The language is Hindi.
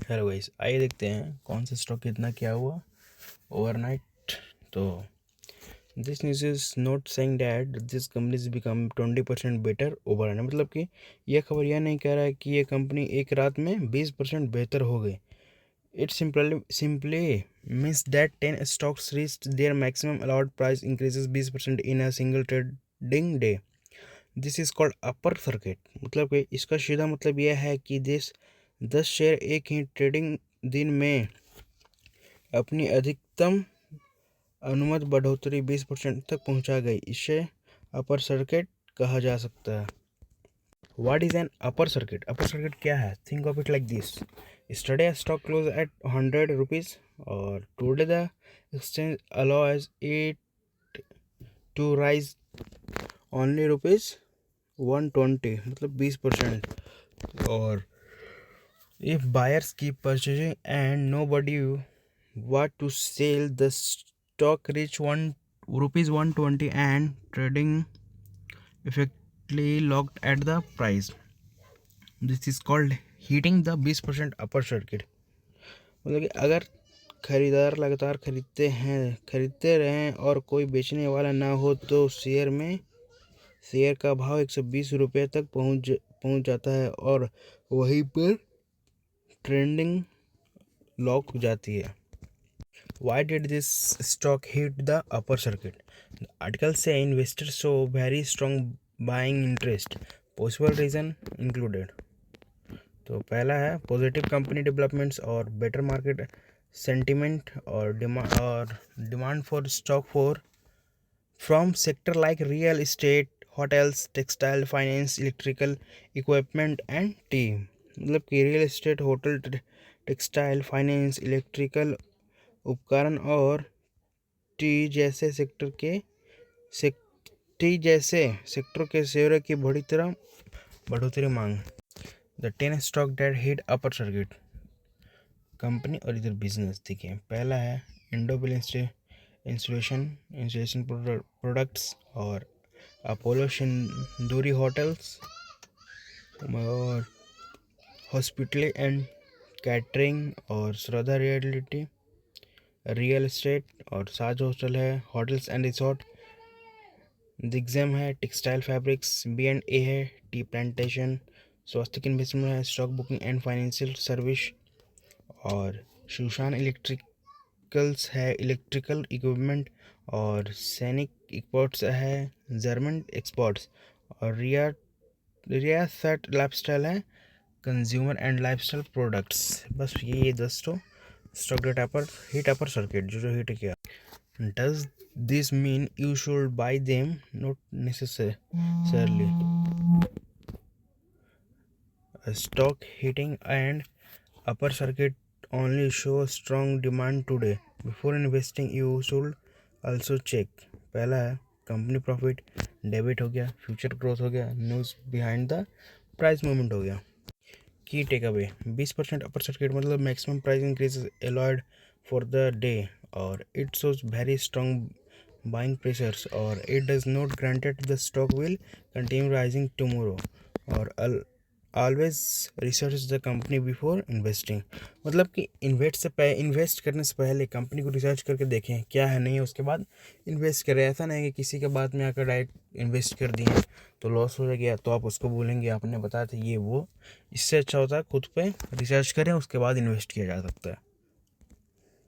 हेलो गाइस, आइए देखते हैं कौन सा स्टॉक कितना क्या हुआ ओवरनाइट। तो this news is not saying that this company is become 20% better overnight. मतलब कि यह खबर यह नहीं कह रहा है कि ये कंपनी एक रात में 20% बेहतर हो गई। It simply means that 10 stocks reached their maximum allowed price increases 20% in a single trading day. This is called upper circuit. मतलब कि इसका सीधा मतलब यह है कि 10 शेयर एक ही ट्रेडिंग दिन में अपनी अधिकतम अनुमत बढ़ोतरी 20% तक पहुंचा गई। इसे अपर सर्किट कहा जा सकता है। What is an upper circuit? Upper circuit क्या है? Think of it like this. Study stock close at 100 rupees और today the exchange allows it to rise only rupees 120, मतलब 20%। और if buyers keep purchasing and nobody want to sell, the stock reach rupees 120 and trading effectively locked at the price. This is called hitting the 20% upper circuit. मतलब कि अगर खरीदार लगातार खरीदते रहें और कोई बेचने वाला ना हो तो शेयर का भाव 120 रुपये तक पहुंच जाता है और वहीं पर ट्रेंडिंग लॉक हो जाती है। Why did this stock hit the upper circuit? The article say investors show very strong buying interest. Possible reason included. तो पहला है पॉजिटिव कंपनी डेवलपमेंट्स और बेटर मार्केट सेंटिमेंट और demand for stock for from sector like real estate, hotels, textile, finance, electrical equipment and T. मतलब कि real estate, hotel, textile, finance, electrical उपकरण और टी जैसे सेक्टर के शेयरों की बढ़ोतरी मांग। The 10 stock that hit upper circuit company और इधर बिजनेस देखिए। पहला है इंडोबिल इंसुलेशन प्रोडक्ट्स और अपोलो सिंदूरी होटल्स और हॉस्पिटल एंड कैटरिंग और श्रद्धा रियल एस्टेट और साज हॉस्टल है, होटल्स एंड रिसोर्ट। दिग्जम है, टेक्सटाइल फैब्रिक्स, B&A है, टी प्लांटेशन, स्वास्थ्य इन्वेस्टमेंट है, stock booking and financial service और सुशान इलेक्ट्रिकल्स है, इलेक्ट्रिकल इक्विपमेंट और सैनिक एक्सपोर्ट्स है, जर्मन एक्सपोर्ट्स और रिया सेट लाइफस्टाइल है, कंज्यूमर एंड लाइफस्टाइल प्रोडक्ट्स। बस ये 10 स्टॉक डेटा पर हिट अपर सर्किट जो हिट किया। Does this mean you should buy them? Not necessarily. A stock hitting and upper circuit only show strong demand today. Before investing, you should also check. पहला है कंपनी प्रॉफिट, डेबिट हो गया, फ्यूचर ग्रोथ हो गया, news behind the price movement हो गया। Key take away 20% upper circuit मतलब maximum price increase allowed for the day और it shows very strong buying pressures और it does not granted the stock will continue rising tomorrow और always research the company before investing. मतलब कि इन्वेस्ट करने से पहले कंपनी को रिसर्च करके देखें क्या है नहीं है, उसके बाद इन्वेस्ट करें। ऐसा नहीं कि किसी के बाद में आकर डायरेक्ट इन्वेस्ट कर दिए तो लॉस हो गया तो आप उसको बोलेंगे आपने बताया था ये वो। इससे अच्छा होता है खुद पे रिसर्च करें, उसके बाद इन्वेस्ट किया जा सकता है।